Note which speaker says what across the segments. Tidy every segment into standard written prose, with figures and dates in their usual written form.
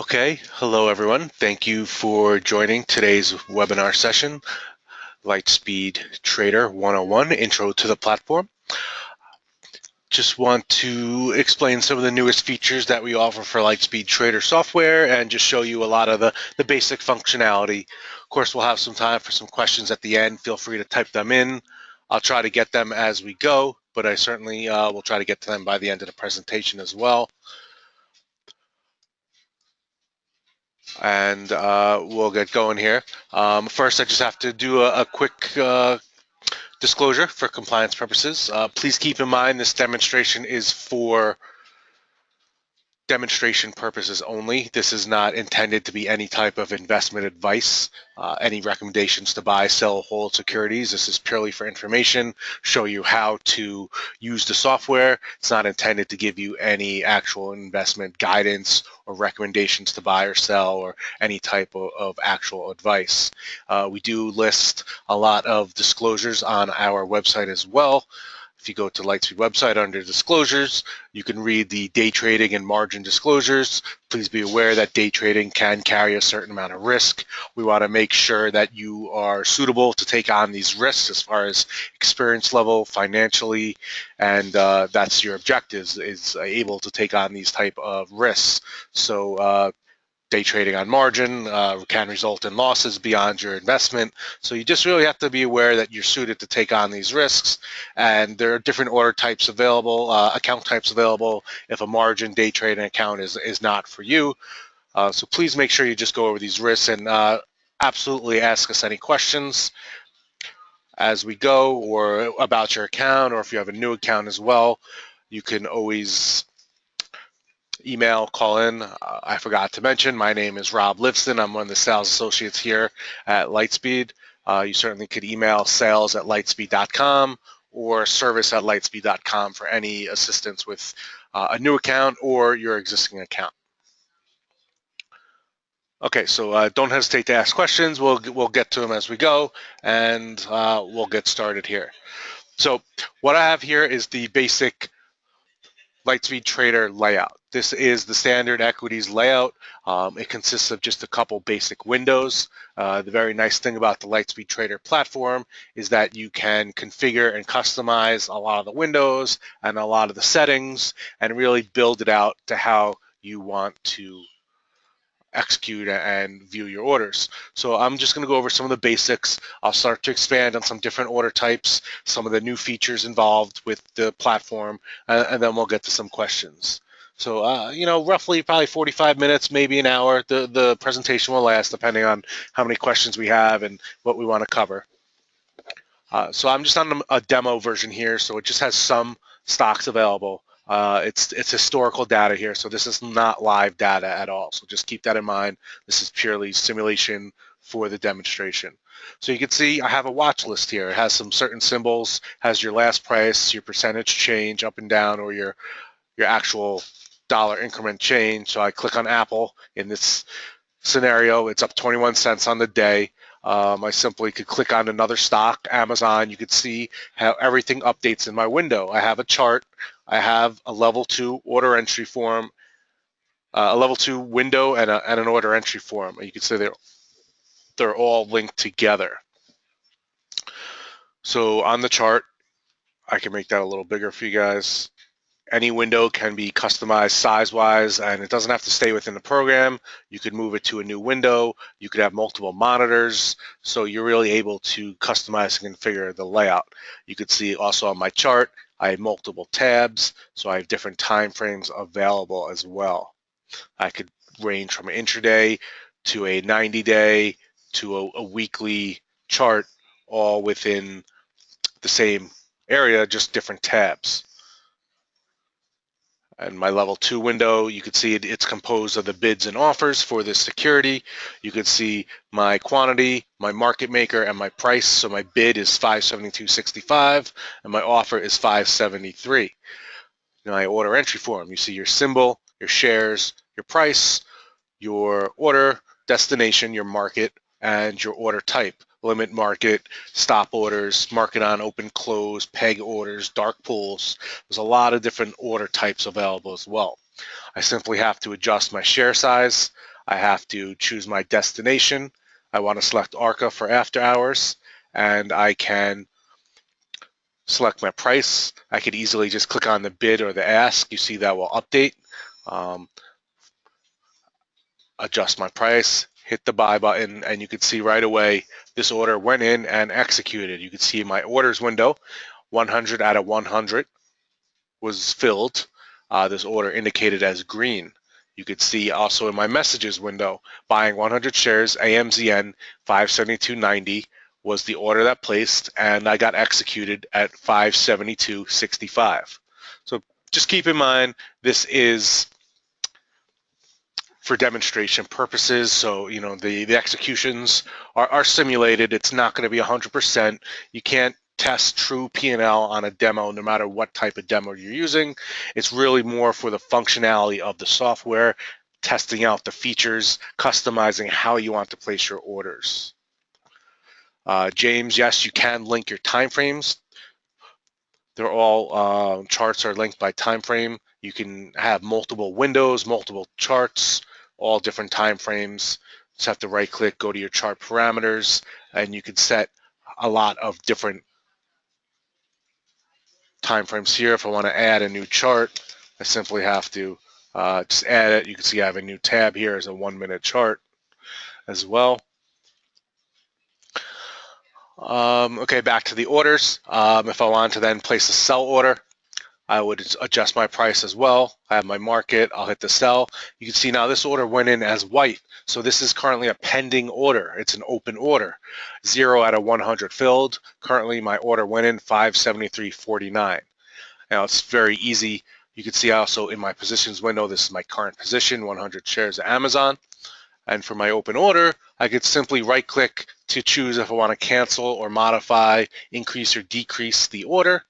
Speaker 1: Okay, hello everyone. Thank you for joining today's webinar session, Lightspeed Trader 101, Intro to the Platform. Just want to explain some of the newest features that we offer for Lightspeed Trader software and just show you a lot of the basic functionality. Of course, we'll have some time for some questions at the end. Feel free to type them in. I'll try to get them as we go, but I certainly will try to get to them by the end of the presentation as well. And we'll get going here. First, I just have to do a quick disclosure for compliance purposes. Please keep in mind this demonstration is for demonstration purposes only. This is not intended to be any type of investment advice, any recommendations to buy, sell, hold securities. This is purely for information, show you how to use the software. It's not intended to give you any actual investment guidance or recommendations to buy or sell or any type of actual advice. We do list a lot of disclosures on our website as well. If you go to Lightspeed website under disclosures, you can read the day trading and margin disclosures. Please be aware that day trading can carry a certain amount of risk. We want to make sure that you are suitable to take on these risks as far as experience level, financially, and that's your objectives, is able to take on these type of risks. So day trading on margin can result in losses beyond your investment. So you just really have to be aware that you're suited to take on these risks. And there are different order types available, account types available if a margin day trading account is not for you. So please make sure you just go over these risks and absolutely ask us any questions as we go or about your account, or if you have a new account as well. You can always email, call in. I forgot to mention, my name is Rob Livingston. I'm one of the sales associates here at Lightspeed. You certainly could email sales@lightspeed.com or service@lightspeed.com for any assistance with a new account or your existing account. Okay, so don't hesitate to ask questions. We'll get to them as we go, and we'll get started here. So what I have here is the basic Lightspeed Trader layout. This is the standard equities layout. It consists of just a couple basic windows. The very nice thing about the Lightspeed Trader platform is that you can configure and customize a lot of the windows and a lot of the settings and really build it out to how you want to execute and view your orders. So I'm just going to go over some of the basics. I'll start to expand on some different order types, some of the new features involved with the platform, and then we'll get to some questions. So, roughly probably 45 minutes, maybe an hour, the presentation will last depending on how many questions we have and what we want to cover. So I'm just on a demo version here, so it just has some stocks available. It's historical data here, so this is not live data at all. So just keep that in mind. This is purely simulation for the demonstration. So you can see I have a watch list here. It has some certain symbols, has your last price, your percentage change up and down, or your actual dollar increment change. So I click on Apple. In this scenario, it's up 21 cents on the day. I simply could click on another stock, Amazon. You could see how everything updates in my window. I have a chart. I have a level 2 order entry form, a level 2 window, and an order entry form. You can see they're all linked together. So on the chart, I can make that a little bigger for you guys. Any window can be customized size-wise, and it doesn't have to stay within the program. You could move it to a new window. You could have multiple monitors, so you're really able to customize and configure the layout. You could see also on my chart, I have multiple tabs, so I have different time frames available as well. I could range from an intraday to a 90-day to a weekly chart, all within the same area, just different tabs. And my level 2 window, you can see it's composed of the bids and offers for this security. You can see my quantity, my market maker, and my price. So my bid is 572.65 and my offer is 573. My order entry form, you see your symbol, your shares, your price, your order, destination, your market, and your order type. Limit market, stop orders, market on, open, close, peg orders, dark pools. There's a lot of different order types available as well. I simply have to adjust my share size. I have to choose my destination. I want to select ARCA for after hours, and I can select my price. I could easily just click on the bid or the ask. You see that will update. Um, adjust my price, hit the buy button, and you can see right away this order went in and executed. You can see my orders window, 100 out of 100 was filled. This order indicated as green. You could see also in my messages window, buying 100 shares, AMZN 572.90 was the order that placed, and I got executed at 572.65. So just keep in mind, this is for demonstration purposes. So, you know, the executions are simulated. It's not going to be 100%. You can't test true P&L on a demo, no matter what type of demo you're using. It's really more for the functionality of the software, testing out the features, customizing how you want to place your orders. James, yes, you can link your timeframes. They're all charts are linked by time frame. You can have multiple windows, multiple charts, all different time frames. Just have to right click, go to your chart parameters, and you can set a lot of different time frames here. If I want to add a new chart, I simply have to just add it. You can see I have a new tab here as a 1 minute chart as well. Okay, back to the orders. If I want to then place a sell order, I would adjust my price as well. I have my market, I'll hit the sell. You can see now this order went in as white. So this is currently a pending order. It's an open order. 0 out of 100 filled. Currently my order went in 573.49. Now it's very easy. You can see also in my positions window, this is my current position, 100 shares of Amazon. And for my open order, I could simply right click to choose if I want to cancel or modify, increase or decrease the order,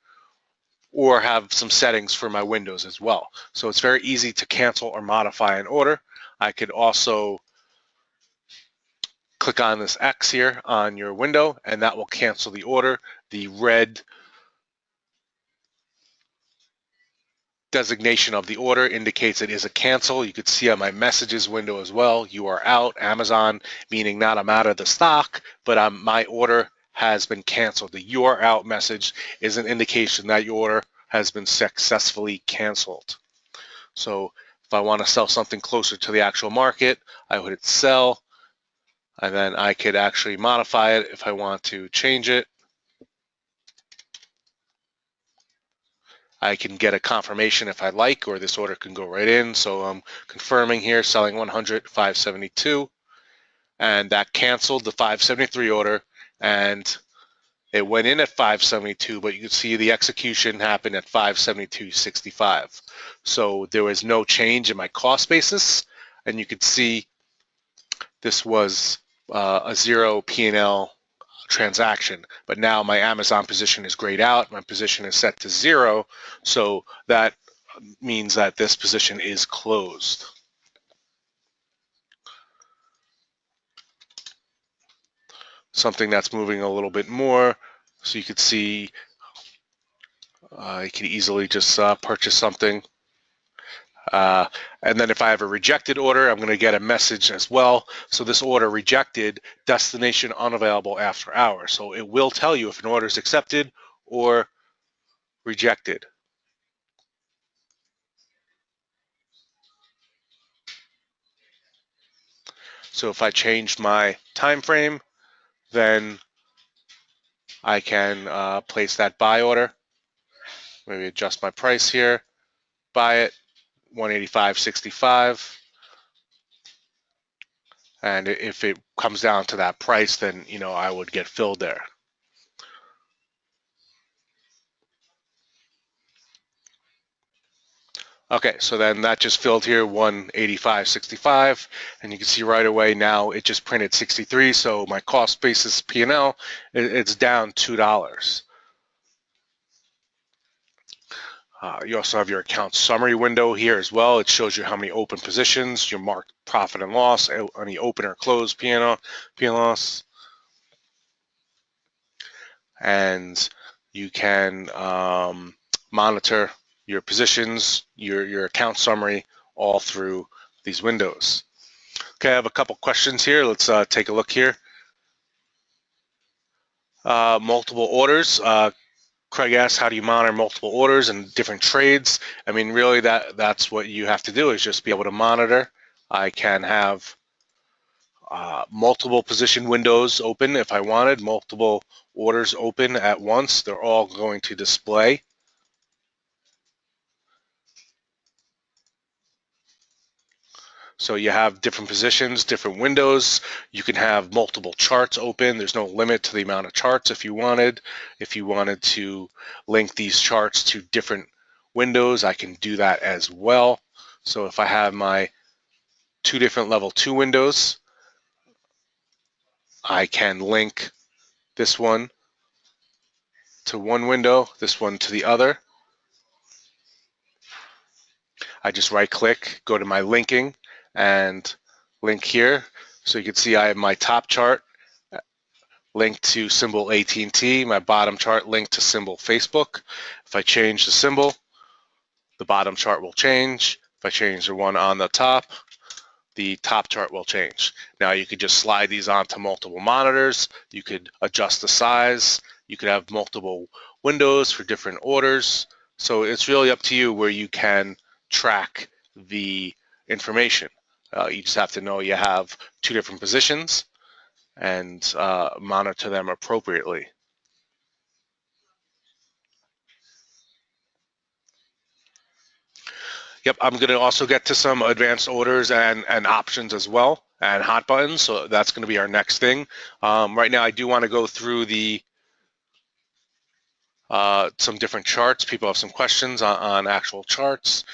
Speaker 1: or have some settings for my windows as well. So it's very easy to cancel or modify an order. I could also click on this X here on your window, and that will cancel the order. The red designation of the order indicates it is a cancel. You could see on my messages window as well, you are out, Amazon, meaning not I'm out of the stock, but my order has been canceled. The you are out message is an indication that your order has been successfully canceled. So if I want to sell something closer to the actual market, I would hit sell, and then I could actually modify it if I want to change it. I can get a confirmation if I like, or this order can go right in. So I'm confirming here, selling 100, 572, and that canceled the 573 order, and it went in at 572, but you can see the execution happened at 572.65. So there was no change in my cost basis, and you could see this was a zero P&L transaction, but now my Amazon position is grayed out. My position is set to 0, so that means that this position is closed. Something that's moving a little bit more, so you could see you can easily just purchase something. And then if I have a rejected order, I'm going to get a message as well. So this order rejected, destination unavailable after hours. So it will tell you if an order is accepted or rejected. So if I change my time frame, then I can place that buy order. Maybe adjust my price here, buy it, 185.65. And if it comes down to that price, then I would get filled there. Okay, so then that just filled here 185.65, and you can see right away now it just printed 63. So my cost basis P&L, it's down $2. You also have your account summary window here as well. It shows you how many open positions, your marked profit and loss, any open or closed P&L loss, and you can monitor your positions, your account summary all through these windows. Okay, I have a couple questions here. Let's take a look here. Multiple orders. Craig asks, how do you monitor multiple orders and different trades? I mean, really, that's what you have to do, is just be able to monitor. I can have multiple position windows open if I wanted, multiple orders open at once. They're all going to display. So you have different positions, different windows. You can have multiple charts open. There's no limit to the amount of charts if you wanted. If you wanted to link these charts to different windows, I can do that as well. So if I have my two different level 2 windows, I can link this one to one window, this one to the other. I just right click, go to my linking, and link here. So you can see I have my top chart linked to symbol AT&T, my bottom chart linked to symbol Facebook. If I change the symbol, the bottom chart will change. If I change the one on the top chart will change. Now you could just slide these onto multiple monitors. You could adjust the size. You could have multiple windows for different orders. So it's really up to you where you can track the information. You just have to know you have two different positions and monitor them appropriately. Yep, I'm going to also get to some advanced orders and options as well, and hot buttons. So that's going to be our next thing. Right now, I do want to go through the some different charts. People have some questions on actual charts.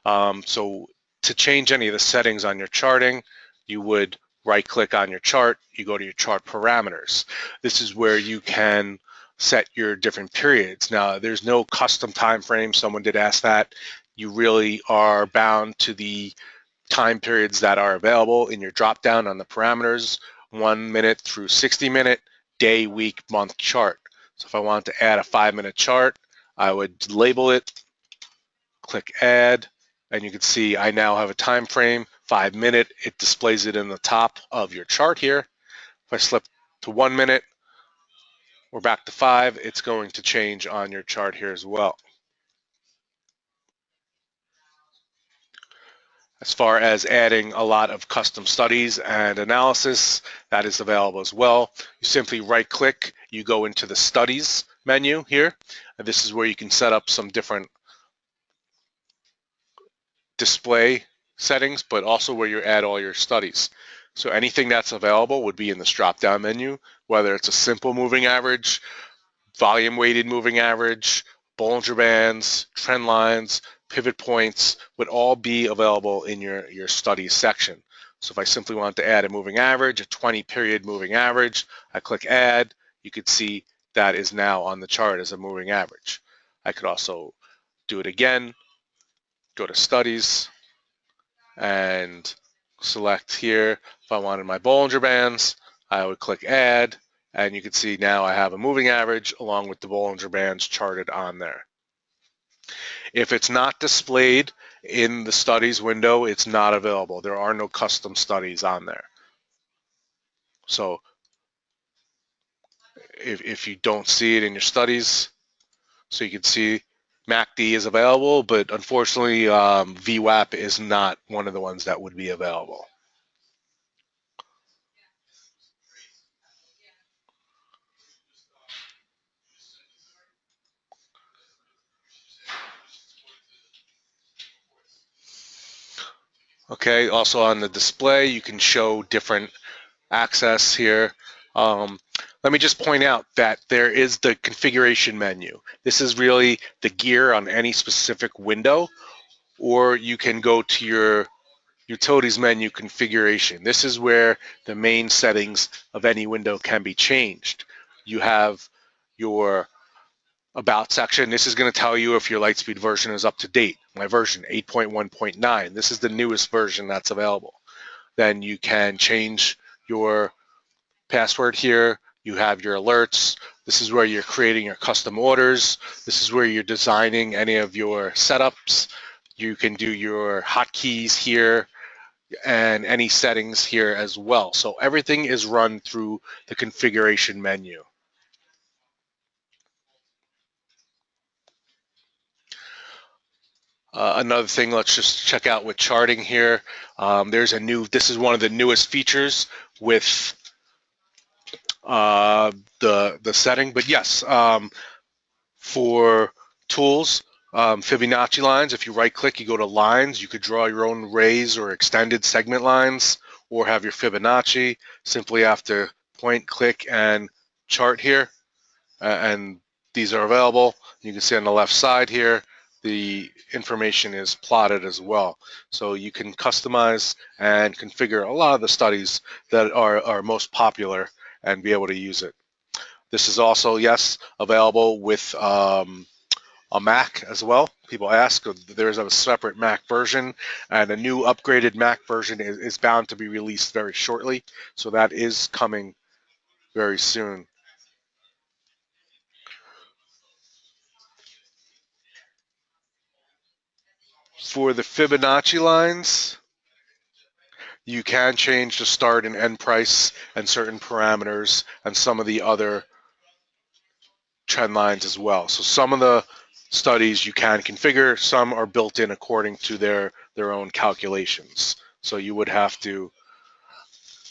Speaker 1: So to change any of the settings on your charting, you would right-click on your chart. You go to your chart parameters. This is where you can set your different periods. Now, there's no custom time frame. Someone did ask that. You really are bound to the time periods that are available in your drop down on the parameters, 1 minute through 60-minute, day, week, month chart. So if I want to add a 5-minute chart, I would label it, click add, and you can see I now have a time frame, 5 minute. It displays it in the top of your chart here. If I slip to 1 minute, we're back to 5. It's going to change on your chart here as well. As far as adding a lot of custom studies and analysis, that is available as well. You simply right click, you go into the studies menu here, and this is where you can set up some different display settings, but also where you add all your studies. So anything that's available would be in this drop down menu, whether it's a simple moving average, volume weighted moving average, Bollinger Bands, trend lines, pivot points would all be available in your studies section. So if I simply want to add a moving average, a 20 period moving average, I click add, you could see that is now on the chart as a moving average. I could also do it again, go to studies and select here. If I wanted my Bollinger Bands, I would click add, and you can see now I have a moving average along with the Bollinger Bands charted on there. If it's not displayed in the studies window, it's not available. There are no custom studies on there. So if you don't see it in your studies, so you can see MACD is available, but unfortunately VWAP is not one of the ones that would be available. Okay, also on the display, you can show different access here. Let me just point out that there is the configuration menu. This is really the gear on any specific window, or you can go to your utilities menu configuration. This is where the main settings of any window can be changed. You have your about section. This is going to tell you if your Lightspeed version is up to date. My version 8.1.9. This is the newest version that's available. Then you can change your password here. You have your alerts. This is where you're creating your custom orders. This is where you're designing any of your setups. You can do your hotkeys here. and any settings here as well. So everything is run through the configuration menu. Another thing, let's just check out with charting here. This is one of the newest features with the setting. But yes, for tools, Fibonacci lines, if you right click, you go to lines, you could draw your own rays or extended segment lines or have your Fibonacci. Simply have to point, click, and chart here. And these are available. You can see on the left side here, the information is plotted as well. So you can customize and configure a lot of the studies that are most popular and be able to use it. This is also, yes, available with a Mac as well. People ask, there's a separate Mac version, and a new upgraded Mac version is bound to be released very shortly. So that is coming very soon. For the Fibonacci lines, you can change the start and end price and certain parameters and some of the other trend lines as well. So some of the studies you can configure, some are built in according to their own calculations. So you would have to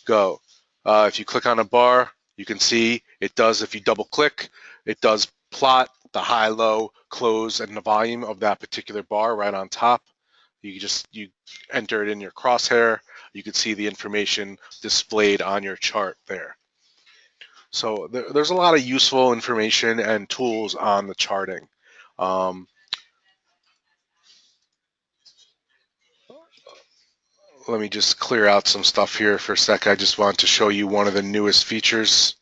Speaker 1: go. If you click on a bar, you can see it does, if you double click, it does plot the high, low, close, and the volume of that particular bar right on top. You enter it in your crosshair. You can see the information displayed on your chart there. So there's a lot of useful information and tools on the charting. Um, Let me just clear out some stuff here for a sec. I just want to show you one of the newest features.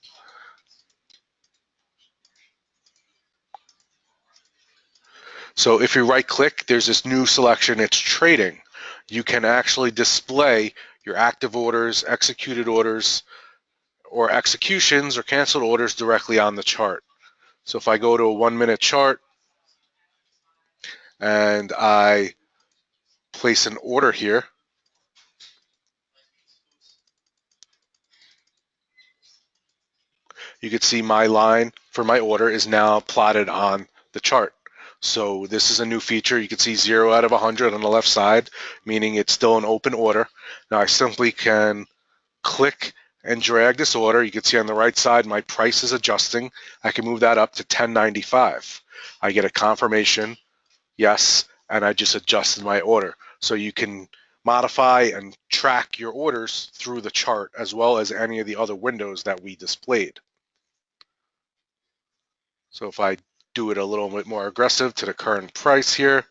Speaker 1: So if you right click, there's this new selection, it's trading. You can actually display your active orders, executed orders, or executions or canceled orders directly on the chart. So if I go to a 1 minute chart and I place an order here, you can see my line for my order is now plotted on the chart. So this is a new feature. You can see 0 out of 100 on the left side, meaning it's still an open order. Now I simply can click and drag this order. You can see on the right side my price is adjusting. I can move that up to 10.95. I get a confirmation, yes, and I just adjusted my order. So you can modify and track your orders through the chart as well as any of the other windows that we displayed. So if I do it a little bit more aggressive to the current price here,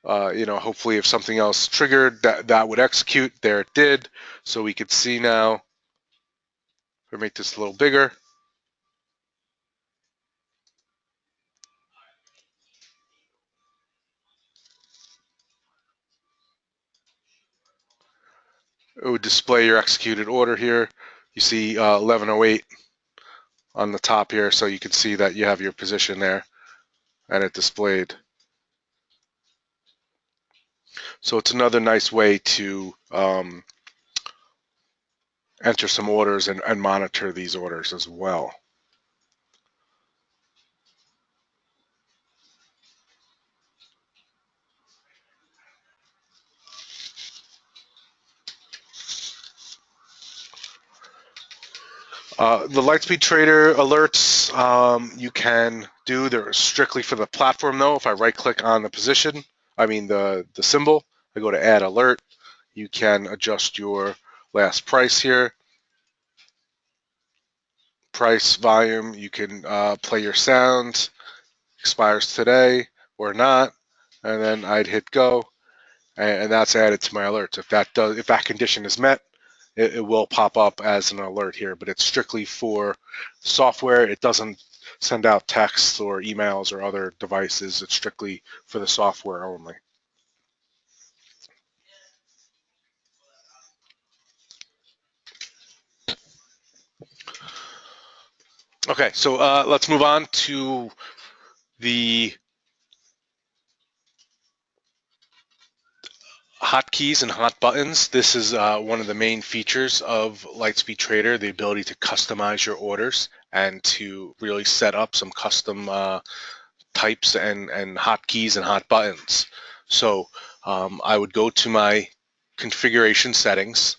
Speaker 1: hopefully if something else triggered, that would execute. There it did. So we could see now, if I make this a little bigger, it would display your executed order here. You see 1108 on the top here, so you can see that you have your position there and it displayed. So it's another nice way to enter some orders and monitor these orders as well. The Lightspeed Trader alerts you can do, they're strictly for the platform though. If I right click on the position, the symbol, I go to add alert, you can adjust your last price here. Price, volume, you can play your sound, expires today or not, and then I'd hit go, and that's added to my alerts. If that condition is met, it will pop up as an alert here, but it's strictly for software. It doesn't send out texts or emails or other devices. It's strictly for the software only. Okay, so let's move on to the hotkeys and hot buttons. This is one of the main features of Lightspeed Trader, the ability to customize your orders and to really set up some custom types and hotkeys and hot buttons. So I would go to my configuration settings.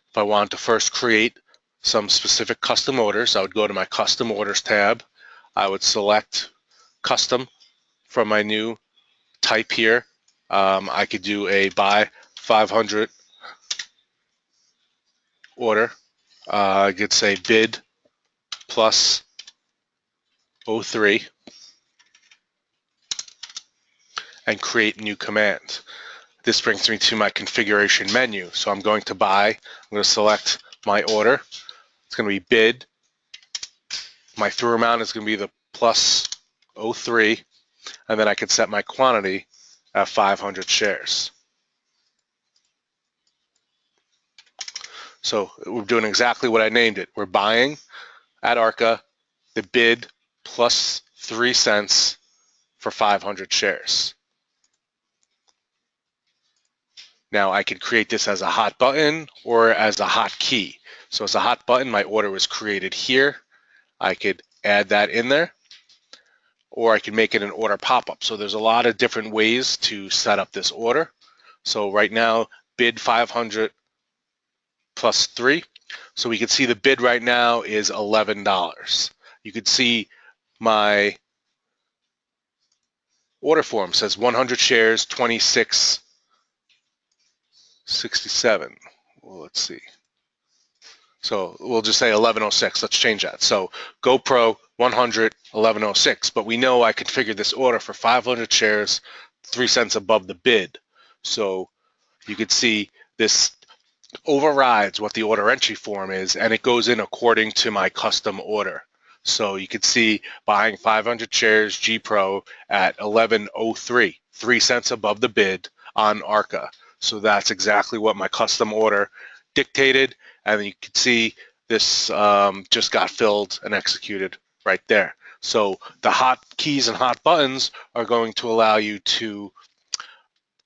Speaker 1: If I wanted to first create some specific custom orders, I would go to my custom orders tab. I would select custom from my new type here. I could do a buy 500 order. I could say bid plus 03 and create new command. This brings me to my configuration menu. So I'm going to buy, I'm going to select my order. It's going to be bid. My through amount is going to be the plus 03, and then I can set my quantity at 500 shares. So we're doing exactly what I named it. We're buying at ARCA the bid plus 3 cents for 500 shares. Now I could create this as a hot button or as a hot key. So as a hot button, my order was created here. I could add that in there, or I could make it an order pop-up. So there's a lot of different ways to set up this order. So right now, bid 500 plus 3. So we can see the bid right now is $11. You could see my order form says 100 shares, 26.67. Well, let's see. So we'll just say 1106. Let's change that. So GoPro 100 1106. But we know I configured this order for 500 shares, 3 cents above the bid. So you could see this overrides what the order entry form is, and it goes in according to my custom order. So you could see buying 500 shares G Pro at 1103, 3 cents above the bid on ARCA. So that's exactly what my custom order dictated, and you can see this just got filled and executed right there. So the hot keys and hot buttons are going to allow you to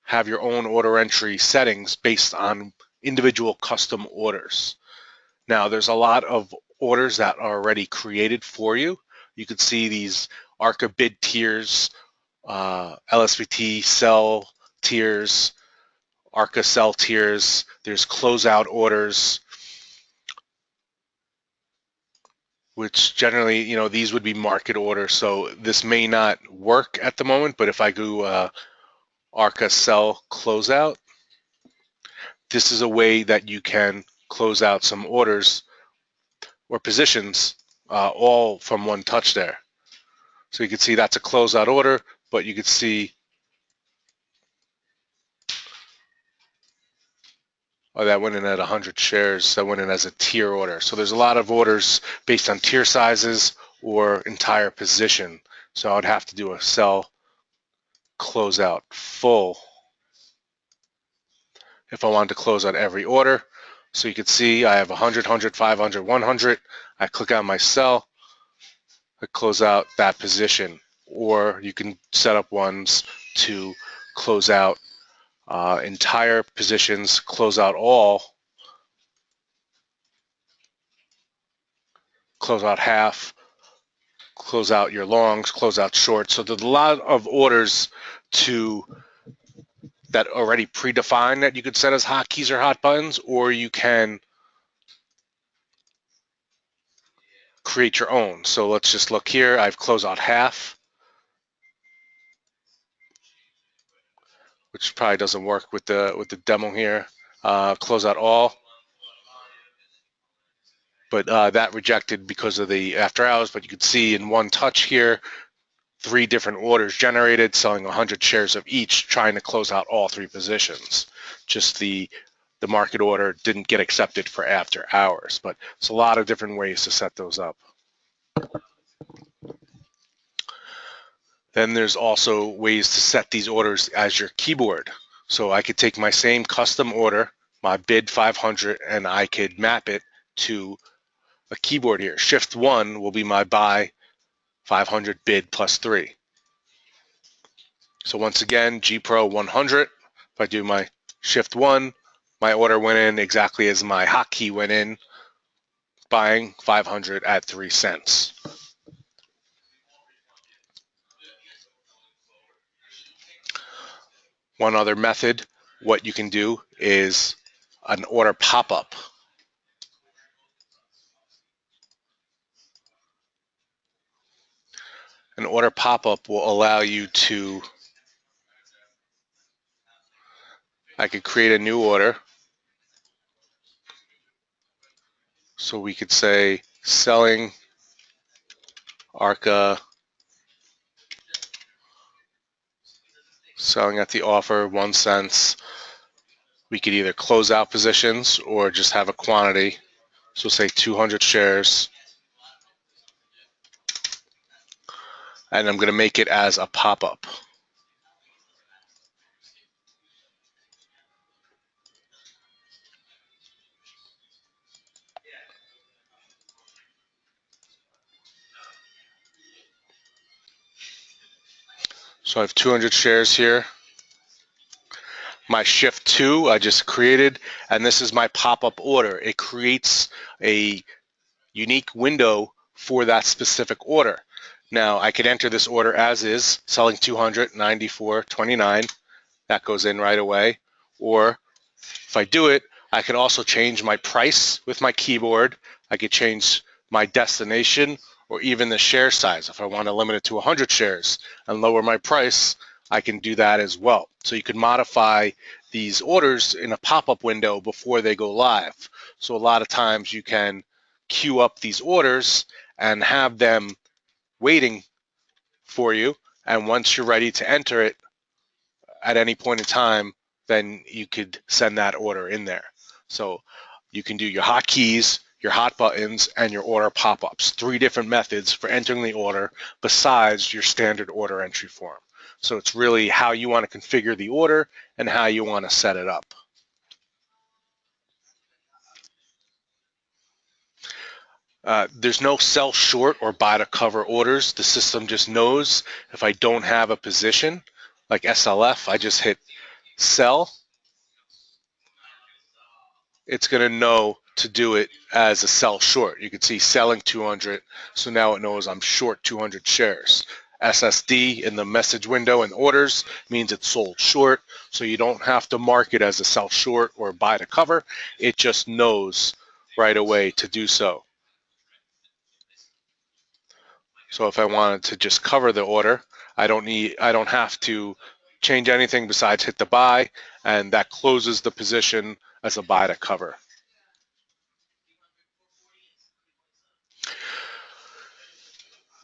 Speaker 1: have your own order entry settings based on individual custom orders. Now there's a lot of orders that are already created for you. You can see these ARCA bid tiers, LSVT sell tiers, ARCA sell tiers. There's closeout orders, which generally, these would be market orders. So this may not work at the moment, but if I go ARCA sell closeout, this is a way that you can close out some orders or positions all from one touch there. So you can see that's a closeout order, but you can see that went in at 100 shares. That went in as a tier order. So there's a lot of orders based on tier sizes or entire position. So I would have to do a sell closeout full if I wanted to close out every order. So you can see I have 100, 100, 500, 100. I click on my sell, I close out that position. Or you can set up ones to close out entire positions, close out all, close out half, close out your longs, close out shorts. So there's a lot of orders that already predefined that you could set as hotkeys or hot buttons, or you can create your own. So let's just look here. I've closed out half, which probably doesn't work with the demo here. Close out all, but that rejected because of the after hours. But you can see in one touch here, 3 different orders generated, selling 100 shares of each, trying to close out all 3 positions. Just the market order didn't get accepted for after hours, but it's a lot of different ways to set those up. Then there's also ways to set these orders as your keyboard. So I could take my same custom order, my bid 500, and I could map it to a keyboard here. Shift 1 will be my buy 500 bid plus 3. So once again, G Pro 100. If I do my shift 1, my order went in exactly as my hotkey went in, buying 500 at 3 cents. One other method, what you can do is an order pop-up. An order pop-up will allow you to, I could create a new order. So we could say selling ARCA, selling at the offer 1 cent. We could either close out positions or just have a quantity. So say 200 shares. And I'm going to make it as a pop-up. So I have 200 shares here. My shift 2 I just created, and this is my pop-up order. It creates a unique window for that specific order. Now I could enter this order as is, selling 294.29. That goes in right away. Or if I do it, I can also change my price with my keyboard. I could change my destination or even the share size. If I want to limit it to 100 shares and lower my price, I can do that as well. So you can modify these orders in a pop-up window before they go live. So a lot of times you can queue up these orders and have them waiting for you. And once you're ready to enter it at any point in time, then you could send that order in there. So you can do your hotkeys, your hot buttons, and your order pop-ups. 3 different methods for entering the order besides your standard order entry form. So it's really how you want to configure the order and how you want to set it up. There's no sell short or buy to cover orders. The system just knows if I don't have a position, like SLF, I just hit sell. It's going to know to do it as a sell short. You can see selling 200, so now it knows I'm short 200 shares. SSD in the message window and orders means it's sold short, so you don't have to mark it as a sell short or buy to cover. It just knows right away to do so. So if I wanted to just cover the order, I don't have to change anything besides hit the buy, and that closes the position as a buy to cover.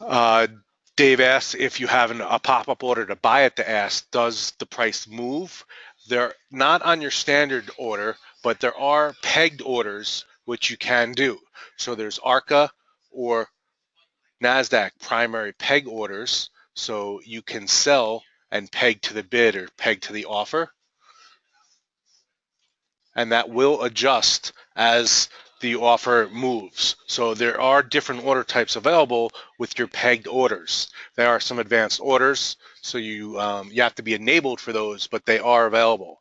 Speaker 1: Uh, Dave asks if you have a pop-up order to buy at the ask, does the price move? They're not on your standard order, but there are pegged orders which you can do. So there's ARCA or NASDAQ primary peg orders, so you can sell and peg to the bid or peg to the offer, and that will adjust as the offer moves. So there are different order types available with your pegged orders. There are some advanced orders, so you have to be enabled for those, but they are available.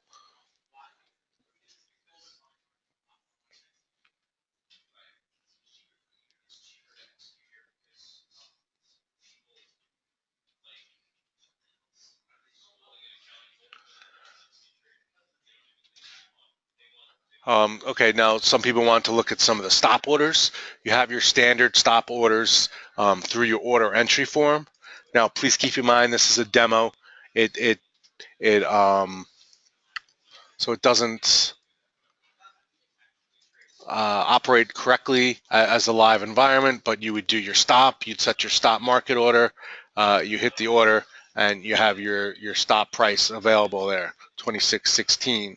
Speaker 1: Okay, now some people want to look at some of the stop orders. You have your standard stop orders through your order entry form. Now, please keep in mind this is a demo. It so it doesn't operate correctly as a live environment, but you would do your stop. You'd set your stop market order. You hit the order, and you have your stop price available there, 26.16.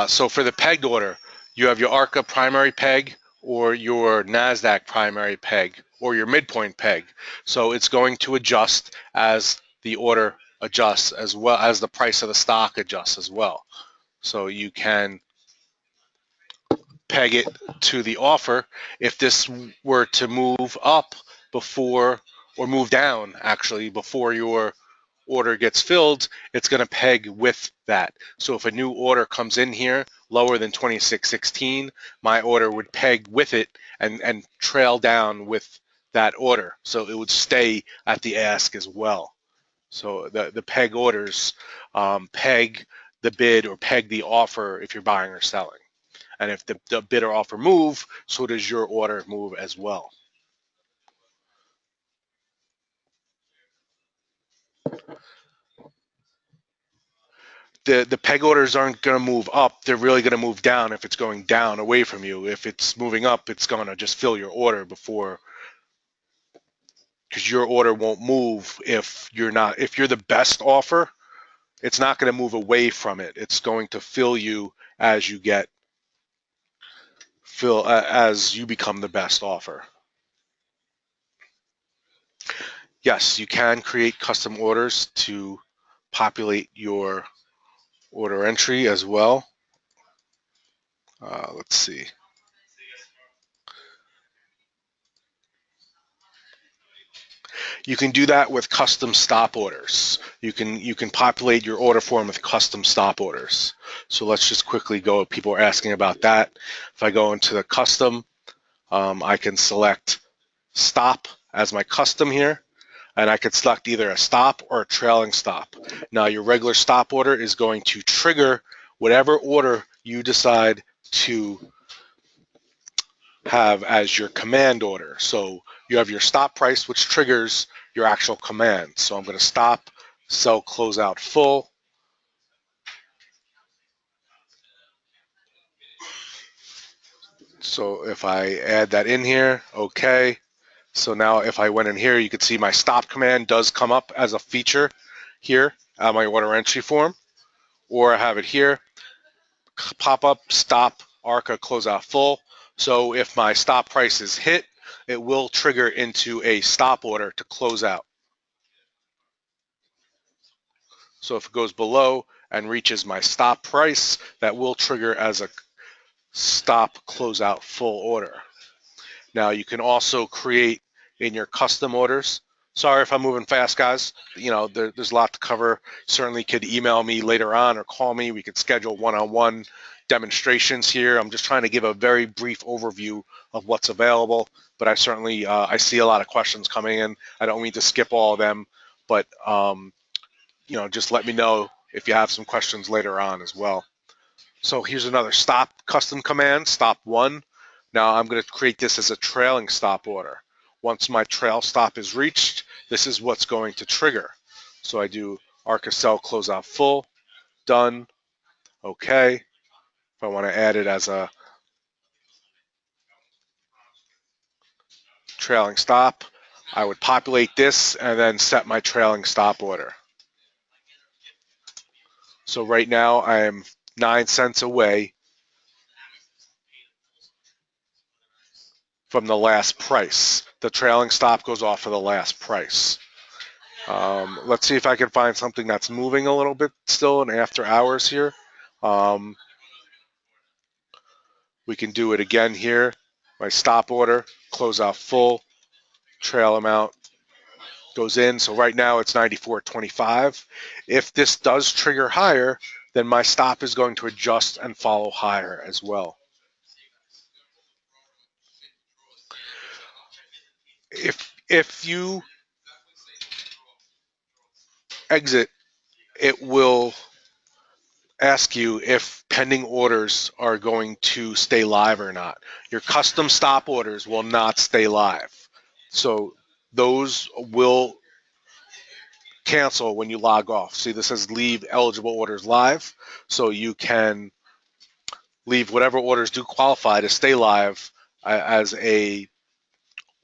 Speaker 1: So for the pegged order, you have your ARCA primary peg or your NASDAQ primary peg or your midpoint peg. So it's going to adjust as the order adjusts as well as the price of the stock adjusts as well. So you can peg it to the offer. If this were to move up before or move down actually before your order gets filled, it's going to peg with that. So if a new order comes in here lower than 26.16, my order would peg with it and trail down with that order. So it would stay at the ask as well. So the peg orders peg the bid or peg the offer if you're buying or selling. And if the bid or offer move, so does your order move as well. The peg orders aren't going to move up. They're really going to move down if it's going down away from you. If it's moving up, it's going to just fill your order before, because your order won't move if you're the best offer, it's not going to move away from it. It's going to fill you as you as you become the best offer. Yes, you can create custom orders to populate your order entry as well. Let's see. You can do that with custom stop orders. You can populate your order form with custom stop orders. So let's just quickly go. People are asking about that. If I go into the custom, I can select stop as my custom here, and I could select either a stop or a trailing stop. Now your regular stop order is going to trigger whatever order you decide to have as your command order. So you have your stop price, which triggers your actual command. So I'm going to stop, sell, close out full. So if I add that in here, okay. So now if I went in here, you can see my stop command does come up as a feature here on my order entry form, or I have it here, pop up, stop, ARCA, close out full. So if my stop price is hit, it will trigger into a stop order to close out. So if it goes below and reaches my stop price, that will trigger as a stop closeout full order. Now you can also create in your custom orders. Sorry if I'm moving fast, guys. You know, there's a lot to cover. Certainly could email me later on or call me. We could schedule one-on-one demonstrations here. I'm just trying to give a very brief overview of what's available, but I certainly I see a lot of questions coming in. I don't mean to skip all of them, but you know, just let me know if you have some questions later on as well. So here's another stop custom command, stop one. Now I'm going to create this as a trailing stop order. Once my trail stop is reached, this is what's going to trigger. So I do ARCA cell closeout full, done, okay. If I want to add it as a trailing stop, I would populate this and then set my trailing stop order. So right now I am 9 cents away from the last price. The trailing stop goes off of the last price. Let's see if I can find something that's moving a little bit still in after hours here. We can do it again here. My stop order, close out full, trail amount goes in. So right now it's 94.25. If this does trigger higher, then my stop is going to adjust and follow higher as well. If you exit, it will ask you if pending orders are going to stay live or not. Your custom stop orders will not stay live. So those will cancel when you log off. See, this says leave eligible orders live. So you can leave whatever orders do qualify to stay live as a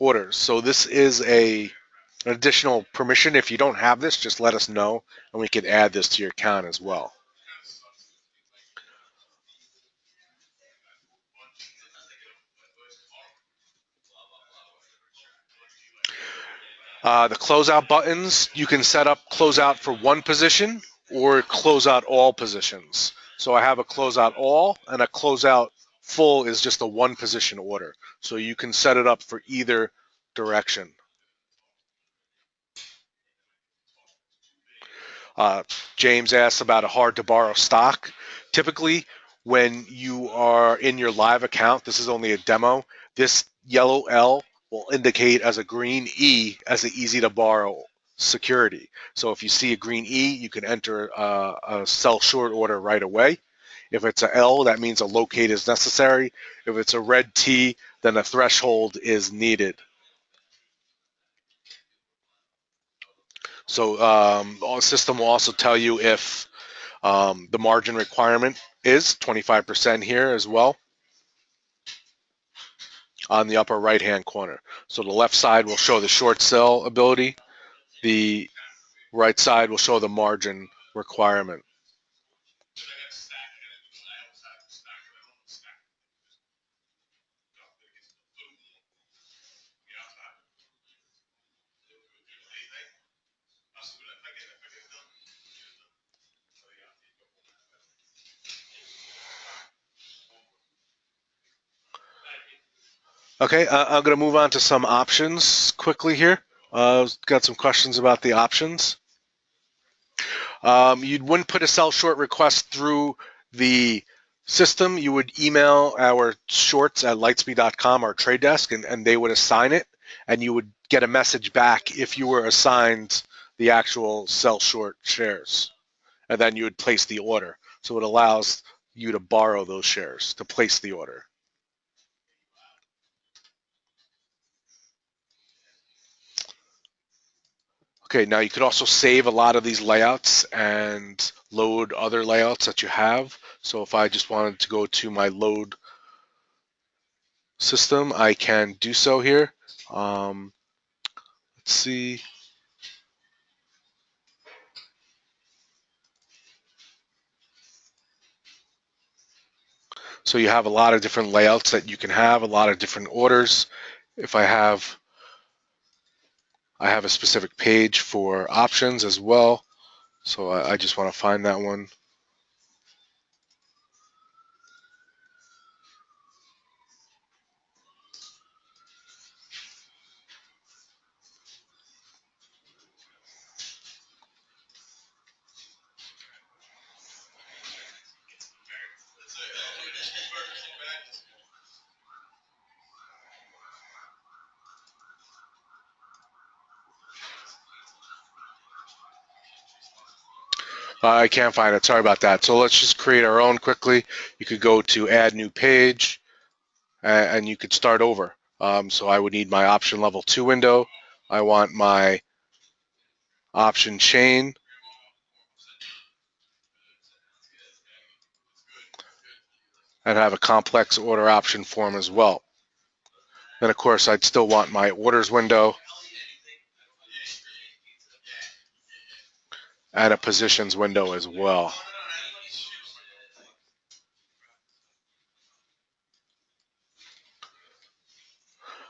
Speaker 1: orders. So this is an additional permission. If you don't have this, just let us know and we can add this to your account as well. The closeout buttons, you can set up closeout for one position or closeout all positions. So I have a closeout all and a closeout full is just a one position order. So you can set it up for either direction. James asked about a hard to borrow stock. Typically, when you are in your live account, this is only a demo, this yellow L will indicate as a green E as an easy to borrow security. So if you see a green E, you can enter a sell short order right away. If it's a L, that means a locate is necessary. If it's a red T, then a threshold is needed. So the system will also tell you if the margin requirement is 25% here as well on the upper right hand corner. So the left side will show the short sell ability. The right side will show the margin requirement. Okay, I'm going to move on to some options quickly here. Got some questions about the options. You wouldn't put a sell short request through the system. You would email our shorts at lightspeed.com, our trade desk, and they would assign it, and you would get a message back if you were assigned the actual sell short shares, and then you would place the order. So it allows you to borrow those shares to place the order. Okay, now you could also save a lot of these layouts and load other layouts that you have. So if I just wanted to go to my load system, I can do so here. Let's see. So you have a lot of different layouts that you can have, a lot of different orders. If I have a specific page for options as well. So I just want to find that one. I can't find it. Sorry about that. So let's just create our own quickly. You could go to add new page and you could start over. So I would need my option level 2 window. I want my option chain. And have a complex order option form as well. Then of course I'd still want my orders window and a positions window as well.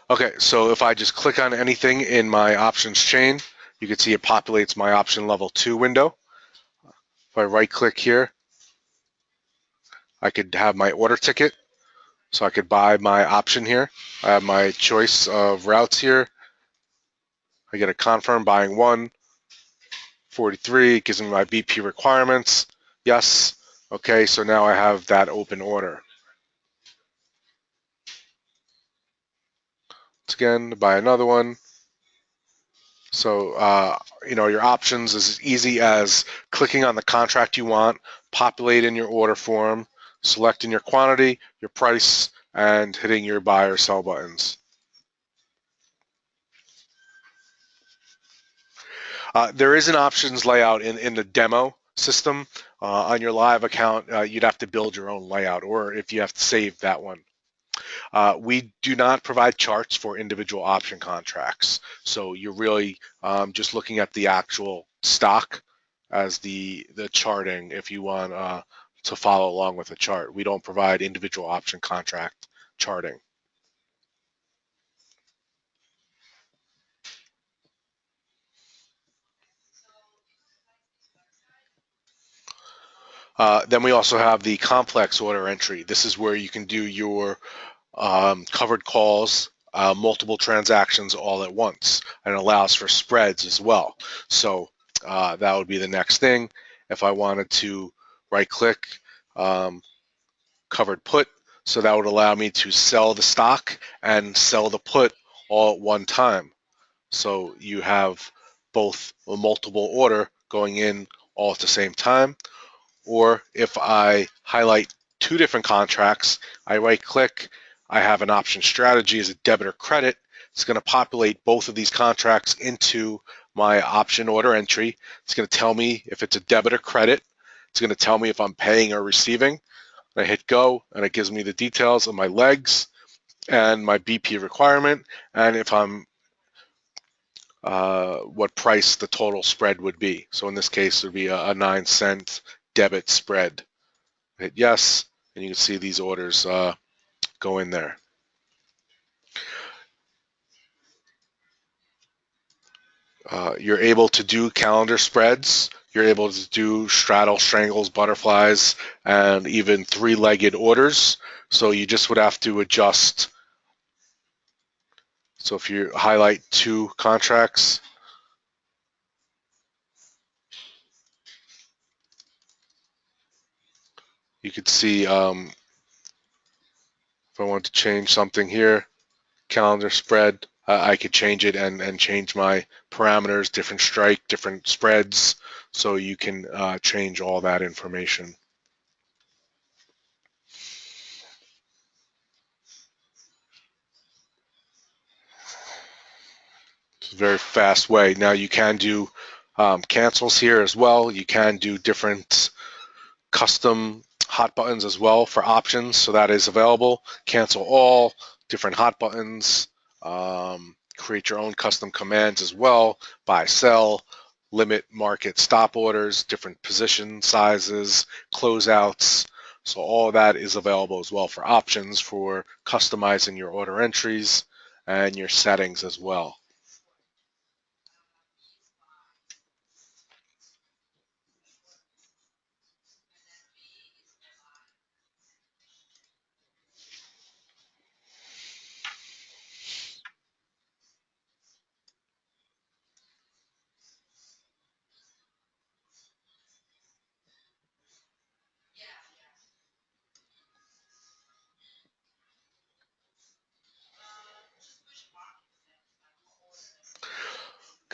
Speaker 1: Okay, so if I just click on anything in my options chain, you can see it populates my option level 2 window. If I right click here, I could have my order ticket. So I could buy my option here. I have my choice of routes here. I get a confirm buying 143, gives me my BP requirements. Yes. Okay, so now I have that open order. Once again, buy another one. So, your options is as easy as clicking on the contract you want, populate in your order form, selecting your quantity, your price, and hitting your buy or sell buttons. There is an options layout in the demo system. On your live account, you'd have to build your own layout, or if you have to save that one. We do not provide charts for individual option contracts. So you're really just looking at the actual stock as the charting if you want to follow along with a chart. We don't provide individual option contract charting. Then we also have the complex order entry. This is where you can do your covered calls, multiple transactions all at once, and allows for spreads as well. So that would be the next thing. If I wanted to right click covered put, so that would allow me to sell the stock and sell the put all at one time. So you have both a multiple order going in all at the same time. Or if I highlight two different contracts, I right click, I have an option strategy as a debit or credit. It's going to populate both of these contracts into my option order entry. It's going to tell me if it's a debit or credit. It's going to tell me if I'm paying or receiving. I hit go and it gives me the details of my legs and my BP requirement and if I'm what price the total spread would be. So in this case, it would be a 9-cent debit spread. Hit yes, and you can see these orders go in there. You're able to do calendar spreads. You're able to do straddle, strangles, butterflies, and even three-legged orders. So you just would have to adjust. So if you highlight two contracts, you could see if I want to change something here, calendar spread, I could change it and change my parameters, different strike, different spreads, so you can change all that information. It's a very fast way. Now you can do cancels here as well. You can do different custom hot buttons as well for options, so that is available. Cancel all, different hot buttons, create your own custom commands as well, buy, sell, limit, market, stop orders, different position sizes, closeouts. So all of that is available as well for options for customizing your order entries and your settings as well.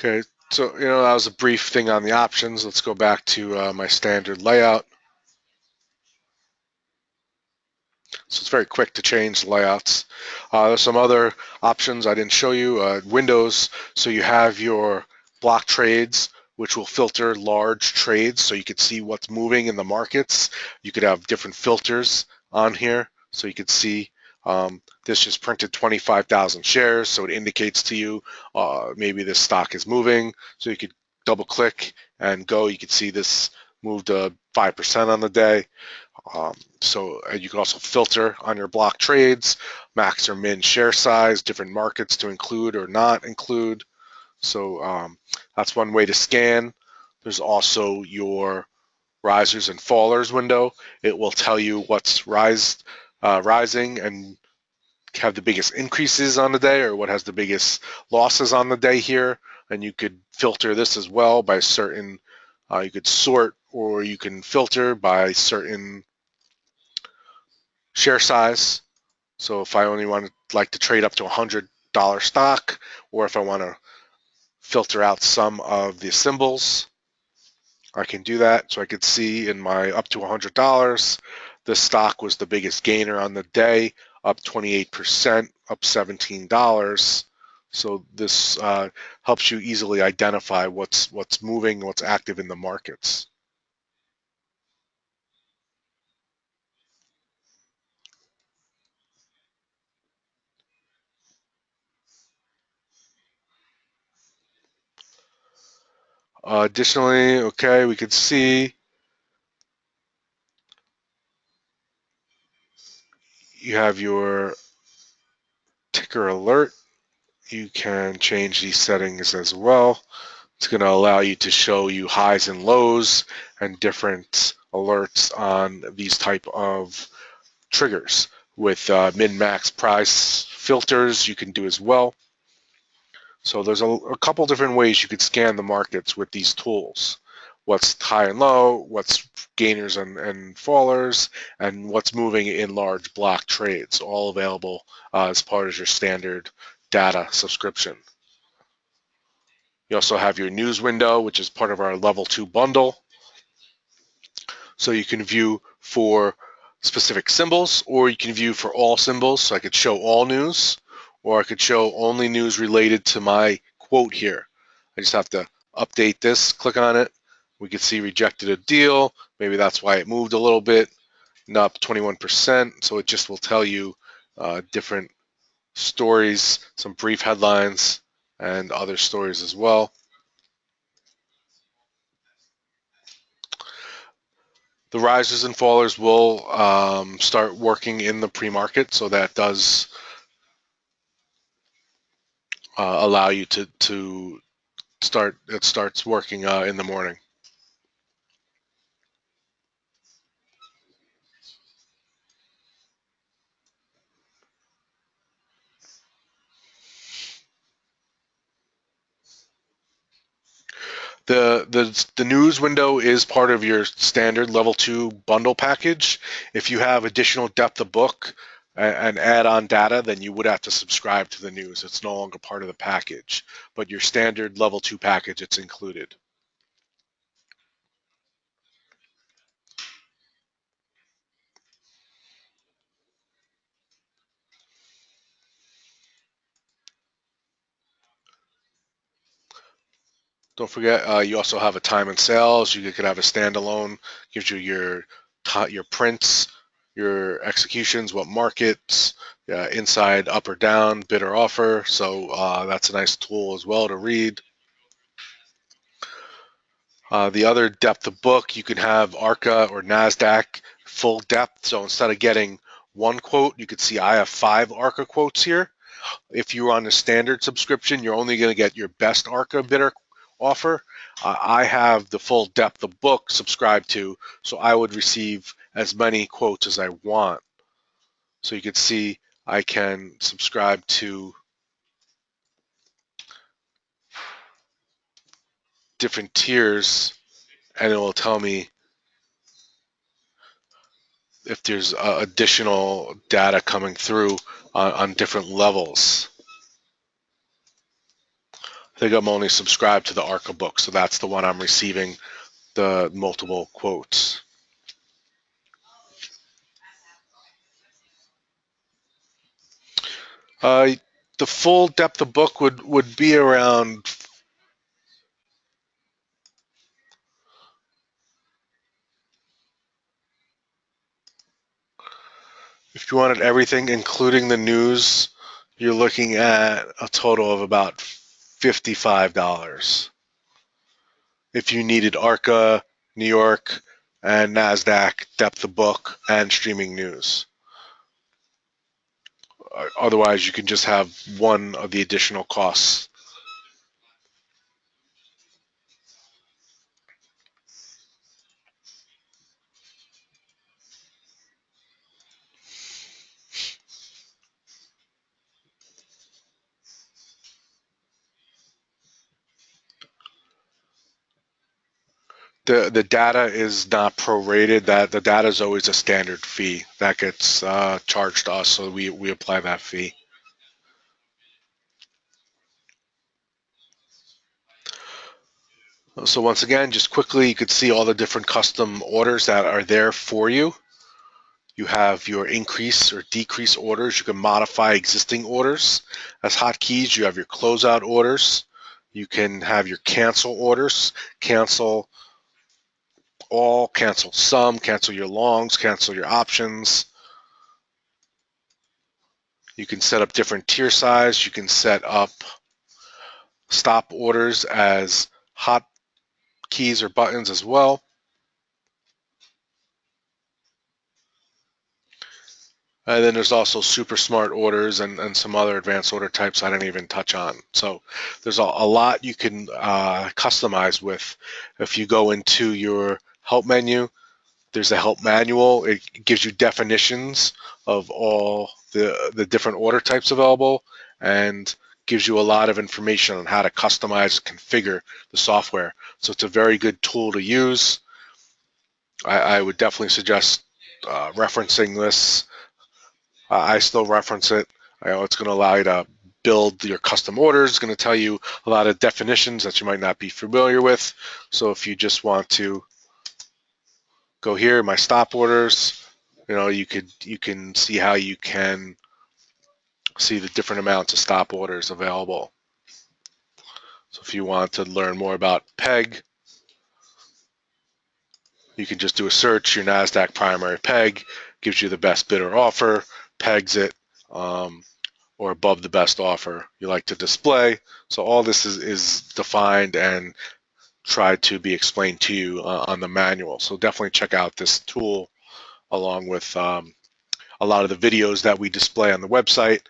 Speaker 1: Okay, so that was a brief thing on the options. Let's go back to my standard layout. So it's very quick to change the layouts. There's some other options I didn't show you. Windows, so you have your block trades, which will filter large trades so you could see what's moving in the markets. You could have different filters on here so you could see this just printed 25,000 shares, so it indicates to you maybe this stock is moving. So you could double click and go. You could see this moved 5% on the day. So you can also filter on your block trades, max or min share size, different markets to include or not include. So that's one way to scan. There's also your risers and fallers window. It will tell you what's rising and have the biggest increases on the day or what has the biggest losses on the day here. And you could filter this as well by certain, you could sort or you can filter by certain share size. So if I only like to trade up to $100 stock, or if I want to filter out some of the symbols, I can do that. So I could see in my up to $100, this stock was the biggest gainer on the day, up 28%, up $17. So this helps you easily identify what's moving, what's active in the markets. Additionally, okay, we could see you have your ticker alert. You can change these settings as well. It's going to allow you to show you highs and lows and different alerts on these type of triggers. With min-max price filters, you can do as well. So there's a couple different ways you could scan the markets with these tools. What's high and low, what's gainers and fallers, and what's moving in large block trades, all available as part of your standard data subscription. You also have your news window, which is part of our level 2 bundle. So you can view for specific symbols, or you can view for all symbols. So I could show all news, or I could show only news related to my quote here. I just have to update this, click on it. We could see rejected a deal. Maybe that's why it moved a little bit, up 21%. So it just will tell you different stories, some brief headlines, and other stories as well. The risers and fallers will start working in the pre-market, so that does allow you to start. It starts working in the morning. The news window is part of your standard level 2 bundle package. If you have additional depth of book and add-on data, then you would have to subscribe to the news. It's no longer part of the package, but your standard level 2 package, it's included. Don't forget, you also have a time and sales. You could have a standalone, gives you your prints, your executions, what markets, inside, up or down, bid or offer. So that's a nice tool as well to read. The other depth of book, you can have ARCA or NASDAQ full depth. So instead of getting one quote, you could see I have 5 ARCA quotes here. If you're on a standard subscription, you're only going to get your best ARCA bidder offer. I have the full depth of book subscribed to, so I would receive as many quotes as I want. So you can see I can subscribe to different tiers, and it will tell me if there's additional data coming through on different levels. I think I'm only subscribed to the ARCA book, so that's the one I'm receiving the multiple quotes. The full depth of book would be around, if you wanted everything, including the news, you're looking at a total of about $55. If you needed ARCA, New York, and NASDAQ, depth of book, and streaming news. Otherwise, you can just have one of the additional costs. The data is not prorated. That the data is always a standard fee that gets charged to us, so we apply that fee. So once again, just quickly, you could see all the different custom orders that are there for you. You have your increase or decrease orders. You can modify existing orders as hotkeys. You have your closeout orders. You can have your cancel orders, cancel all, cancel some, cancel your longs, cancel your options. You can set up different tier size. You can set up stop orders as hotkeys or buttons as well. And then there's also super smart orders and some other advanced order types I didn't even touch on. So there's a lot you can customize with. If you go into your help menu, there's a help manual. It gives you definitions of all the different order types available and gives you a lot of information on how to customize, configure the software. So it's a very good tool to use. I would definitely suggest referencing this. I still reference it. I know it's going to allow you to build your custom orders. It's going to tell you a lot of definitions that you might not be familiar with. So if you just want to go here, my stop orders, you can see how you can see the different amounts of stop orders available. So if you want to learn more about PEG, you can just do a search. Your NASDAQ primary PEG gives you the best bid or offer, pegs it, or above the best offer you like to display. So all this is defined and tried to be explained to you on the manual. So definitely check out this tool along with a lot of the videos that we display on the website,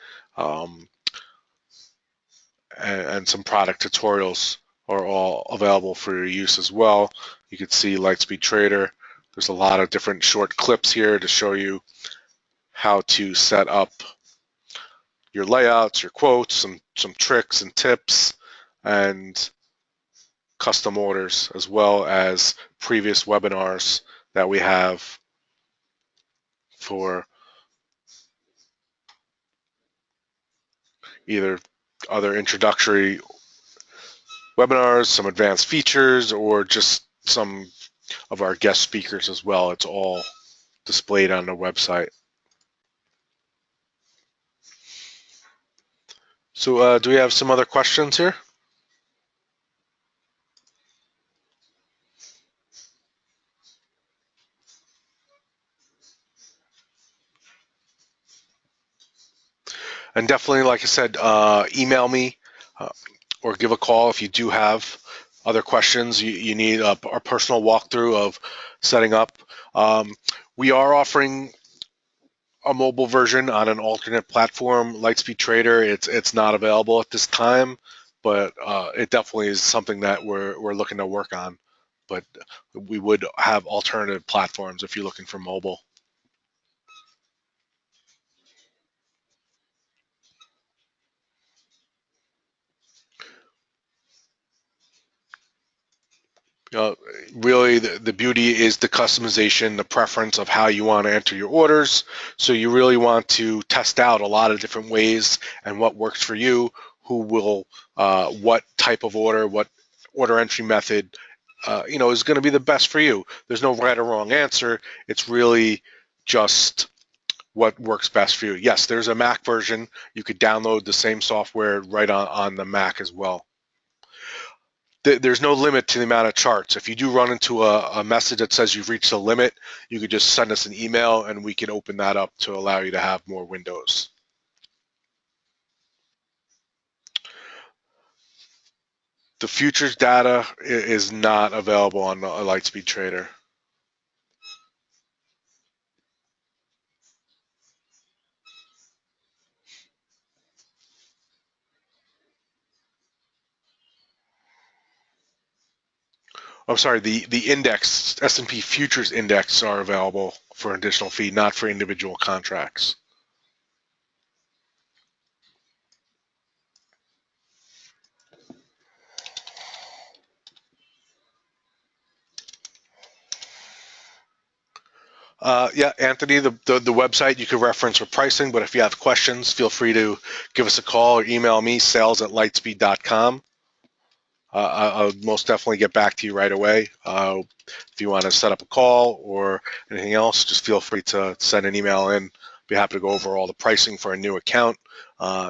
Speaker 1: and some product tutorials are all available for your use as well. You can see Lightspeed Trader. There's a lot of different short clips here to show you how to set up your layouts, your quotes, some tricks and tips, and custom orders, as well as previous webinars that we have for either other introductory webinars, some advanced features, or just some of our guest speakers as well. It's all displayed on the website. So do we have some other questions here? And definitely, like I said, email me uh, or give a call if you do have other questions. You need a personal walkthrough of setting up. We are offering a mobile version on an alternate platform, Lightspeed Trader. It's not available at this time, but it definitely is something that we're looking to work on. But we would have alternative platforms if you're looking for mobile. Uh, Really, the beauty is the customization, the preference of how you want to enter your orders. So you really want to test out a lot of different ways and what works for you, who will, what type of order, what order entry method, is going to be the best for you. There's no right or wrong answer. It's really just what works best for you. Yes, there's a Mac version. You could download the same software right on the Mac as well. There's no limit to the amount of charts. If you do run into a message that says you've reached a limit, you could just send us an email and we can open that up to allow you to have more windows. The futures data is not available on a Lightspeed Trader. I'm sorry, the index, S&P futures index are available for an additional fee, not for individual contracts. Yeah, Anthony, the website you can reference for pricing, but if you have questions, feel free to give us a call or email me, sales@lightspeed.com. I'll most definitely get back to you right away. If you want to set up a call or anything else, just feel free to send an email in. Be happy to go over all the pricing for a new account,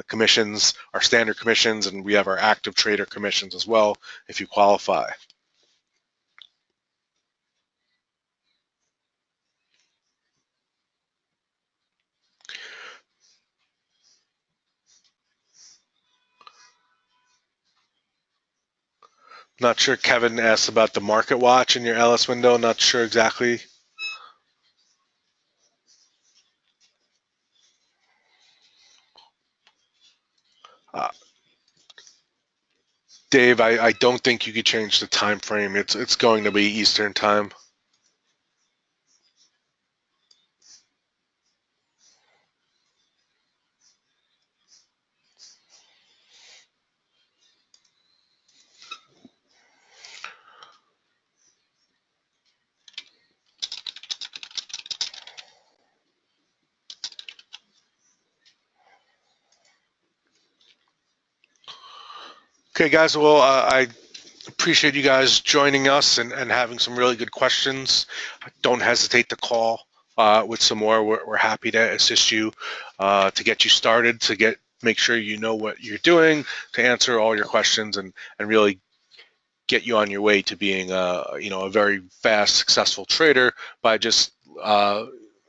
Speaker 1: commissions, our standard commissions, and we have our active trader commissions as well if you qualify. Not sure. Kevin asked about the market watch in your LS window. Not sure exactly. Uh, Dave, I don't think you could change the time frame. It's going to be Eastern time. Okay, guys. Well, I appreciate you guys joining us and having some really good questions. Don't hesitate to call with some more. We're happy to assist you to get you started, to make sure you know what you're doing, to answer all your questions, and really get you on your way to being a very fast, successful trader by just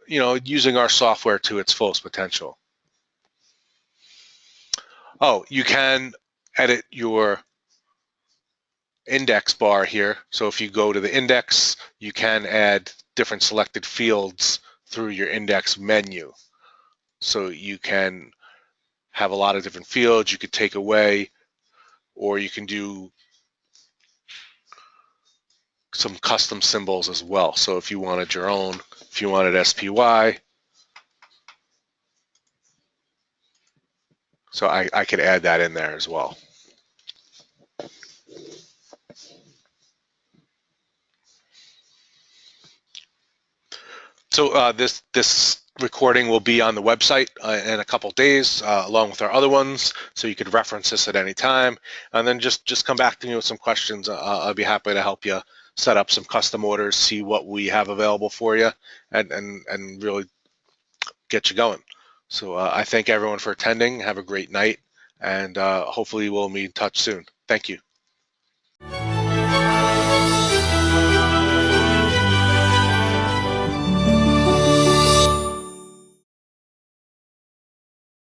Speaker 1: using our software to its fullest potential. Oh, you can edit your index bar here. So if you go to the index, you can add different selected fields through your index menu. So you can have a lot of different fields you could take away, or you can do some custom symbols as well. So if you wanted your own, if you wanted SPY, so I could add that in there as well. So this recording will be on the website in a couple days, along with our other ones, so you could reference this at any time. And then just come back to me with some questions. I'll be happy to help you set up some custom orders, see what we have available for you, and really get you going. So I thank everyone for attending. Have a great night, and hopefully we'll be in touch soon. Thank you.